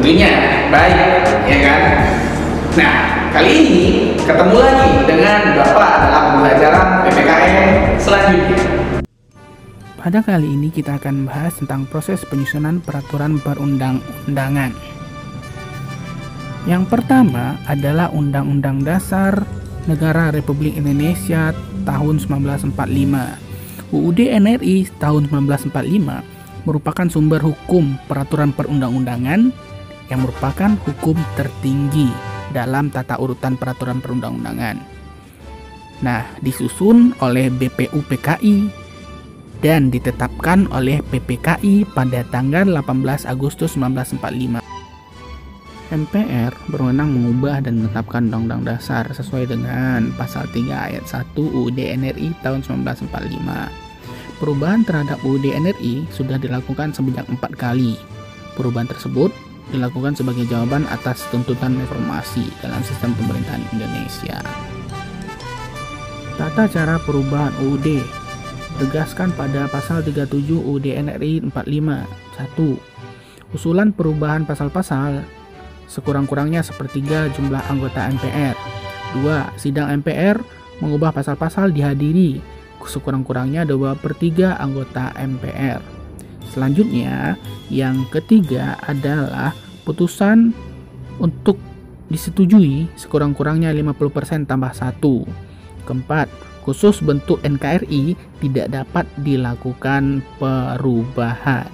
tentunya baik, ya kan? Nah, kali ini ketemu lagi dengan Bapak dalam pembelajaran PPKN selanjutnya. Pada kali ini kita akan membahas tentang proses penyusunan peraturan perundang-undangan. Yang pertama adalah Undang-Undang Dasar Negara Republik Indonesia tahun 1945. UUD NRI tahun 1945 merupakan sumber hukum peraturan perundang-undangan yang merupakan hukum tertinggi dalam tata urutan peraturan perundang-undangan. Nah, disusun oleh BPUPKI dan ditetapkan oleh PPKI pada tanggal 18 Agustus 1945. MPR berwenang mengubah dan menetapkan Undang-Undang Dasar sesuai dengan Pasal 3 Ayat 1 UUD NRI tahun 1945. Perubahan terhadap UUD NRI sudah dilakukan sebanyak 4 kali. Perubahan tersebut dilakukan sebagai jawaban atas tuntutan reformasi dalam sistem pemerintahan Indonesia. Tata cara perubahan UUD ditegaskan pada Pasal 37 UUD NRI 45. 1. Usulan perubahan pasal-pasal sekurang-kurangnya sepertiga jumlah anggota MPR. 2. Sidang MPR mengubah pasal-pasal dihadiri sekurang-kurangnya 2/3 anggota MPR. Selanjutnya, yang ketiga adalah putusan untuk disetujui sekurang-kurangnya 50% tambah 1. Keempat, khusus bentuk NKRI tidak dapat dilakukan perubahan.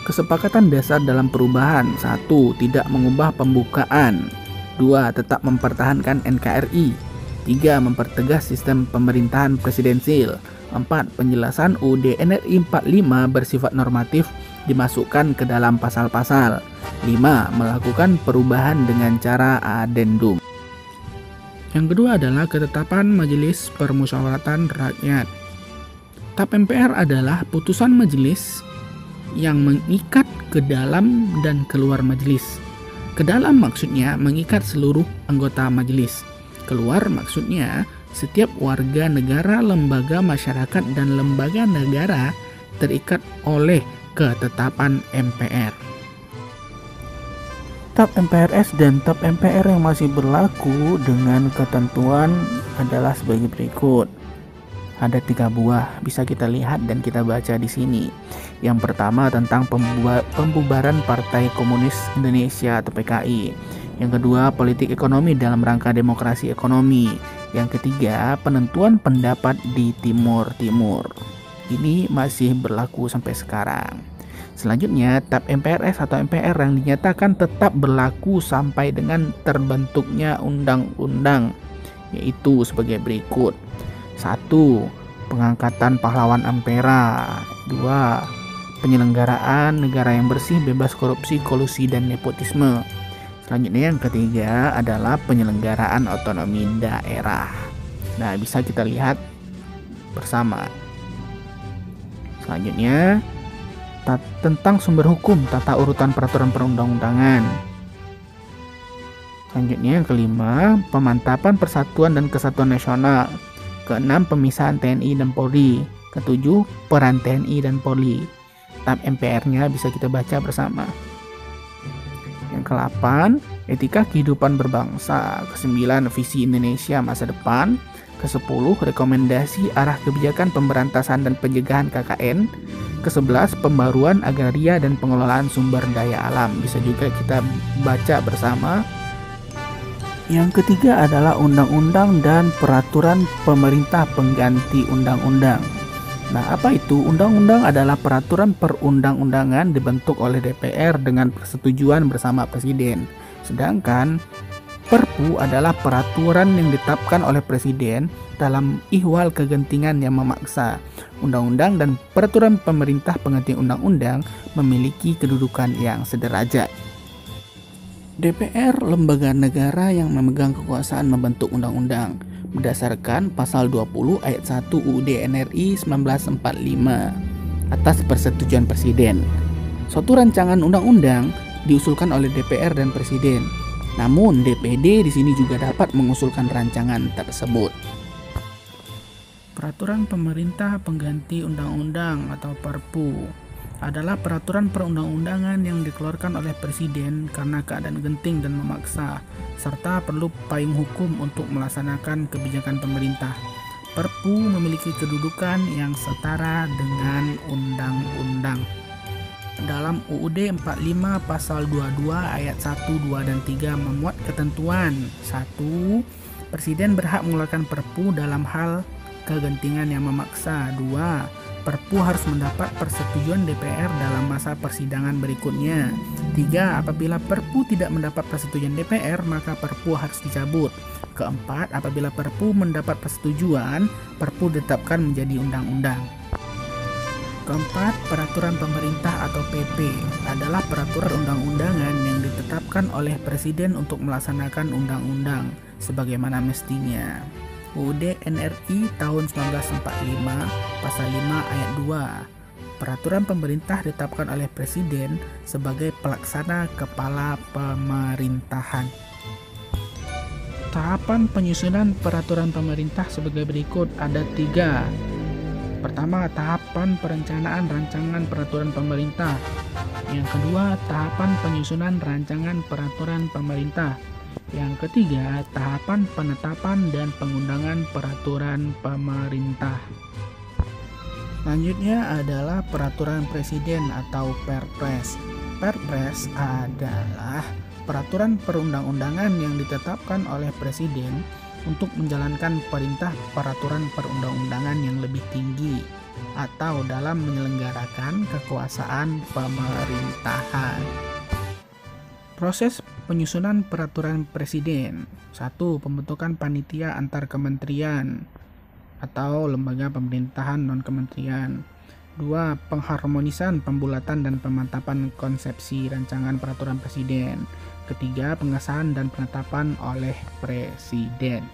Kesepakatan dasar dalam perubahan. 1. Tidak mengubah pembukaan. 2. Tetap mempertahankan NKRI. 3. Mempertegas sistem pemerintahan presidensil. 4. Penjelasan UUD NRI 45 bersifat normatif dimasukkan ke dalam pasal-pasal. 5. Melakukan perubahan dengan cara adendum. Yang kedua adalah ketetapan Majelis Permusyawaratan Rakyat. TAP MPR adalah putusan majelis yang mengikat ke dalam dan keluar majelis. Ke dalam maksudnya mengikat seluruh anggota majelis. Keluar maksudnya setiap warga negara, lembaga masyarakat, dan lembaga negara terikat oleh ketetapan MPR. TAP MPRS dan TAP MPR yang masih berlaku dengan ketentuan adalah sebagai berikut. Ada 3 buah, bisa kita lihat dan kita baca di sini. Yang pertama tentang pembubaran Partai Komunis Indonesia atau PKI. Yang kedua, politik ekonomi dalam rangka demokrasi ekonomi. Yang ketiga, penentuan pendapat di Timur Timur. Ini masih berlaku sampai sekarang. Selanjutnya, TAP MPRS atau MPR yang dinyatakan tetap berlaku sampai dengan terbentuknya undang-undang, yaitu sebagai berikut. 1. Pengangkatan pahlawan Ampera. 2. Penyelenggaraan negara yang bersih, bebas korupsi, kolusi, dan nepotisme. Selanjutnya yang ketiga adalah penyelenggaraan otonomi daerah. Nah, bisa kita lihat bersama. Selanjutnya tentang sumber hukum tata urutan peraturan perundang-undangan. Selanjutnya yang kelima, pemantapan persatuan dan kesatuan nasional. Keenam, pemisahan TNI dan Polri. Ketujuh, peran TNI dan Polri. TAP MPR-nya bisa kita baca bersama. Yang ke-8, etika kehidupan berbangsa. Ke-9, visi Indonesia masa depan. Ke-10, rekomendasi arah kebijakan pemberantasan dan pencegahan KKN. Ke-11, pembaruan agraria dan pengelolaan sumber daya alam. Bisa juga kita baca bersama. Yang ketiga adalah undang-undang dan peraturan pemerintah pengganti undang-undang. Nah, apa itu? Undang-undang adalah peraturan perundang-undangan dibentuk oleh DPR dengan persetujuan bersama Presiden. Sedangkan Perpu adalah peraturan yang ditetapkan oleh Presiden dalam ihwal kegentingan yang memaksa. Undang-undang dan peraturan pemerintah pengganti undang-undang memiliki kedudukan yang sederajat. DPR lembaga negara yang memegang kekuasaan membentuk undang-undang berdasarkan Pasal 20 Ayat 1 UUD NRI 1945 atas persetujuan Presiden. Suatu rancangan undang-undang diusulkan oleh DPR dan Presiden. Namun DPD di sini juga dapat mengusulkan rancangan tersebut. Peraturan pemerintah pengganti undang-undang atau Perpu adalah peraturan perundang-undangan yang dikeluarkan oleh Presiden karena keadaan genting dan memaksa, serta perlu payung hukum untuk melaksanakan kebijakan pemerintah. Perpu memiliki kedudukan yang setara dengan undang-undang. Dalam UUD 45 pasal 22 ayat 1, 2, dan 3 memuat ketentuan 1. Presiden berhak mengeluarkan perpu dalam hal kegentingan yang memaksa. 2. Perpu harus mendapat persetujuan DPR dalam masa persidangan berikutnya. 3. Apabila perpu tidak mendapat persetujuan DPR, maka perpu harus dicabut. 4. Apabila perpu mendapat persetujuan, perpu ditetapkan menjadi undang-undang. 4. Peraturan pemerintah atau PP adalah peraturan undang-undangan yang ditetapkan oleh Presiden untuk melaksanakan undang-undang sebagaimana mestinya. UUD NRI tahun 1945 pasal 5 ayat 2. Peraturan pemerintah ditetapkan oleh Presiden sebagai pelaksana kepala pemerintahan. Tahapan penyusunan peraturan pemerintah sebagai berikut, ada 3. Pertama, tahapan perencanaan rancangan peraturan pemerintah. Yang kedua, tahapan penyusunan rancangan peraturan pemerintah. Yang ketiga, tahapan penetapan dan pengundangan peraturan pemerintah. Selanjutnya adalah peraturan presiden atau Perpres. Perpres adalah peraturan perundang-undangan yang ditetapkan oleh presiden untuk menjalankan perintah peraturan perundang-undangan yang lebih tinggi atau dalam menyelenggarakan kekuasaan pemerintahan. Proses penyusunan peraturan presiden. 1. Pembentukan panitia antar kementerian atau lembaga pemerintahan non-kementerian. 2. Pengharmonisan, pembulatan, dan pemantapan konsepsi rancangan peraturan presiden. Ketiga, pengesahan dan penetapan oleh Presiden.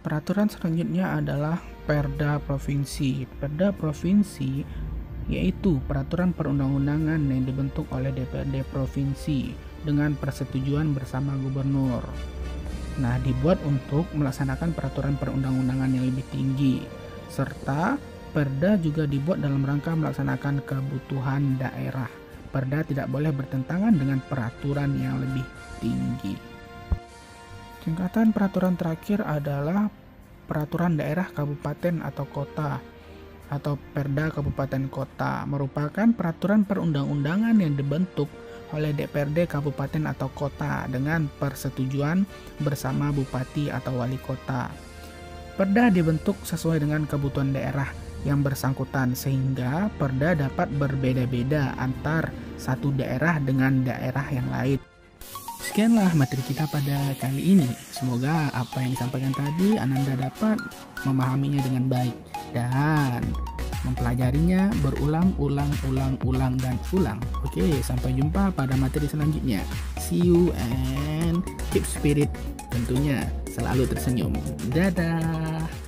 Peraturan selanjutnya adalah Perda Provinsi. Perda Provinsi yaitu peraturan perundang-undangan yang dibentuk oleh DPRD Provinsi dengan persetujuan bersama gubernur. Nah, dibuat untuk melaksanakan peraturan perundang-undangan yang lebih tinggi, serta Perda juga dibuat dalam rangka melaksanakan kebutuhan daerah. Perda tidak boleh bertentangan dengan peraturan yang lebih tinggi. Tingkatan peraturan terakhir adalah peraturan daerah kabupaten atau kota atau Perda Kabupaten Kota, merupakan peraturan perundang-undangan yang dibentuk oleh DPRD kabupaten atau kota dengan persetujuan bersama bupati atau wali kota. Perda dibentuk sesuai dengan kebutuhan daerah yang bersangkutan sehingga perda dapat berbeda-beda antar satu daerah dengan daerah yang lain. Sekianlah materi kita pada kali ini. Semoga apa yang disampaikan tadi Ananda dapat memahaminya dengan baik dan mempelajarinya berulang-ulang dan ulang. Oke, sampai jumpa pada materi selanjutnya. See you and keep spirit, tentunya selalu tersenyum. Dadah.